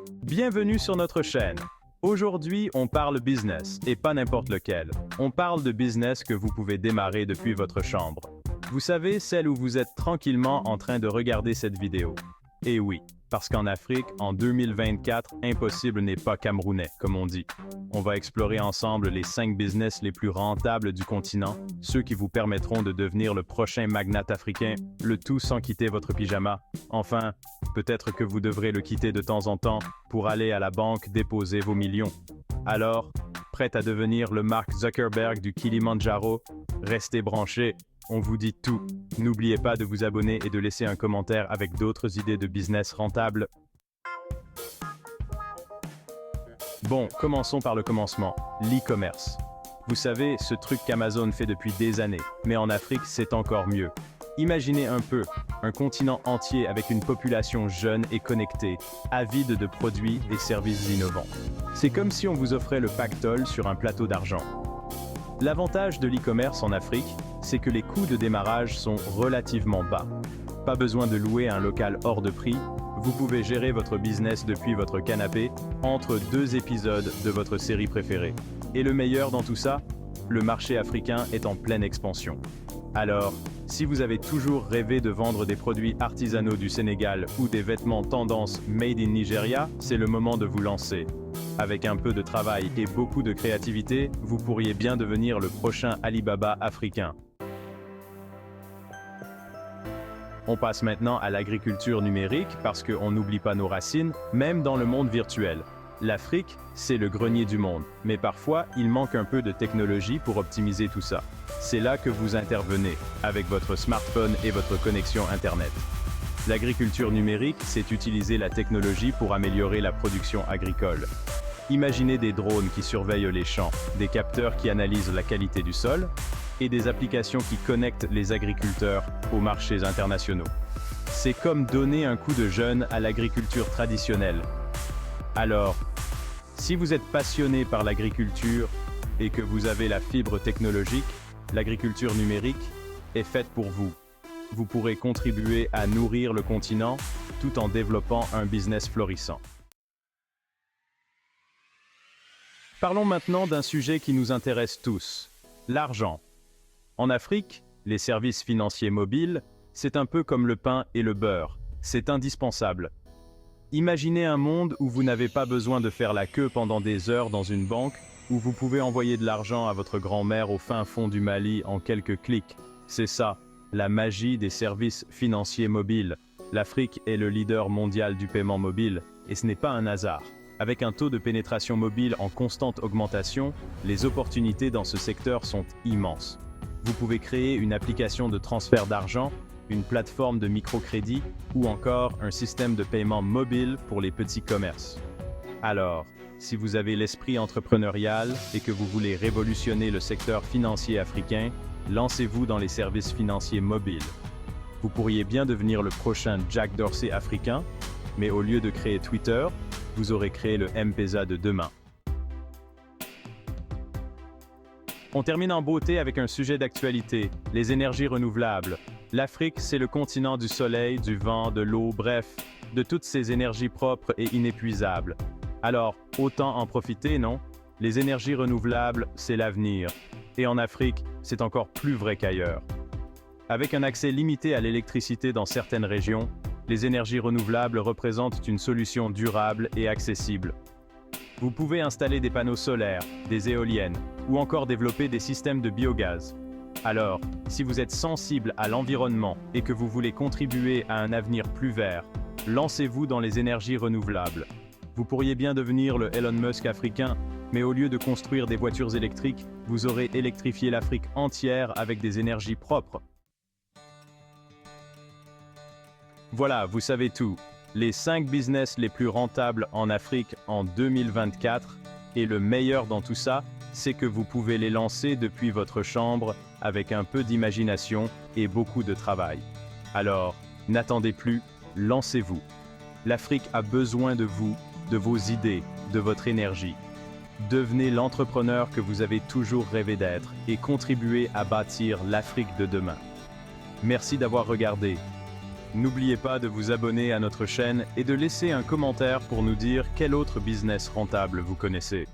Bienvenue sur notre chaîne. Aujourd'hui, on parle business, et pas n'importe lequel. On parle de business que vous pouvez démarrer depuis votre chambre. Vous savez, celle où vous êtes tranquillement en train de regarder cette vidéo. Et oui, parce qu'en Afrique, en 2024, impossible n'est pas camerounais, comme on dit. On va explorer ensemble les 5 business les plus rentables du continent, ceux qui vous permettront de devenir le prochain magnate africain, le tout sans quitter votre pyjama. Enfin, peut-être que vous devrez le quitter de temps en temps pour aller à la banque déposer vos millions. Alors, prêt à devenir le Mark Zuckerberg du Kilimandjaro? Restez branchés, on vous dit tout. N'oubliez pas de vous abonner et de laisser un commentaire avec d'autres idées de business rentables. Bon, commençons par le commencement, l'e-commerce. Vous savez, ce truc qu'Amazon fait depuis des années, mais en Afrique, c'est encore mieux. Imaginez un peu, un continent entier avec une population jeune et connectée, avide de produits et services innovants. C'est comme si on vous offrait le pactole sur un plateau d'argent. L'avantage de l'e-commerce en Afrique, c'est que les coûts de démarrage sont relativement bas. Pas besoin de louer un local hors de prix, vous pouvez gérer votre business depuis votre canapé, entre 2 épisodes de votre série préférée. Et le meilleur dans tout ça, le marché africain est en pleine expansion. Alors, si vous avez toujours rêvé de vendre des produits artisanaux du Sénégal ou des vêtements tendance Made in Nigeria, c'est le moment de vous lancer. Avec un peu de travail et beaucoup de créativité, vous pourriez bien devenir le prochain Alibaba africain. On passe maintenant à l'agriculture numérique parce qu'on n'oublie pas nos racines, même dans le monde virtuel. L'Afrique, c'est le grenier du monde, mais parfois, il manque un peu de technologie pour optimiser tout ça. C'est là que vous intervenez, avec votre smartphone et votre connexion Internet. L'agriculture numérique, c'est utiliser la technologie pour améliorer la production agricole. Imaginez des drones qui surveillent les champs, des capteurs qui analysent la qualité du sol, et des applications qui connectent les agriculteurs aux marchés internationaux. C'est comme donner un coup de jeune à l'agriculture traditionnelle. Alors, si vous êtes passionné par l'agriculture et que vous avez la fibre technologique, l'agriculture numérique est faite pour vous. Vous pourrez contribuer à nourrir le continent tout en développant un business florissant. Parlons maintenant d'un sujet qui nous intéresse tous, l'argent. En Afrique, les services financiers mobiles, c'est un peu comme le pain et le beurre, c'est indispensable. Imaginez un monde où vous n'avez pas besoin de faire la queue pendant des heures dans une banque, où vous pouvez envoyer de l'argent à votre grand-mère au fin fond du Mali en quelques clics. C'est ça, la magie des services financiers mobiles. L'Afrique est le leader mondial du paiement mobile, et ce n'est pas un hasard. Avec un taux de pénétration mobile en constante augmentation, les opportunités dans ce secteur sont immenses. Vous pouvez créer une application de transfert d'argent, une plateforme de microcrédit ou encore un système de paiement mobile pour les petits commerces. Alors, si vous avez l'esprit entrepreneurial et que vous voulez révolutionner le secteur financier africain, lancez-vous dans les services financiers mobiles. Vous pourriez bien devenir le prochain Jack Dorsey africain, mais au lieu de créer Twitter, vous aurez créé le M-Pesa de demain. On termine en beauté avec un sujet d'actualité, les énergies renouvelables. L'Afrique, c'est le continent du soleil, du vent, de l'eau, bref, de toutes ces énergies propres et inépuisables. Alors, autant en profiter, non? Les énergies renouvelables, c'est l'avenir. Et en Afrique, c'est encore plus vrai qu'ailleurs. Avec un accès limité à l'électricité dans certaines régions, les énergies renouvelables représentent une solution durable et accessible. Vous pouvez installer des panneaux solaires, des éoliennes, ou encore développer des systèmes de biogaz. Alors, si vous êtes sensible à l'environnement et que vous voulez contribuer à un avenir plus vert, lancez-vous dans les énergies renouvelables. Vous pourriez bien devenir le Elon Musk africain, mais au lieu de construire des voitures électriques, vous aurez électrifié l'Afrique entière avec des énergies propres. Voilà, vous savez tout. Les 5 business les plus rentables en Afrique en 2024, et le meilleur dans tout ça, c'est que vous pouvez les lancer depuis votre chambre avec un peu d'imagination et beaucoup de travail. Alors, n'attendez plus, lancez-vous. L'Afrique a besoin de vous, de vos idées, de votre énergie. Devenez l'entrepreneur que vous avez toujours rêvé d'être et contribuez à bâtir l'Afrique de demain. Merci d'avoir regardé. N'oubliez pas de vous abonner à notre chaîne et de laisser un commentaire pour nous dire quel autre business rentable vous connaissez.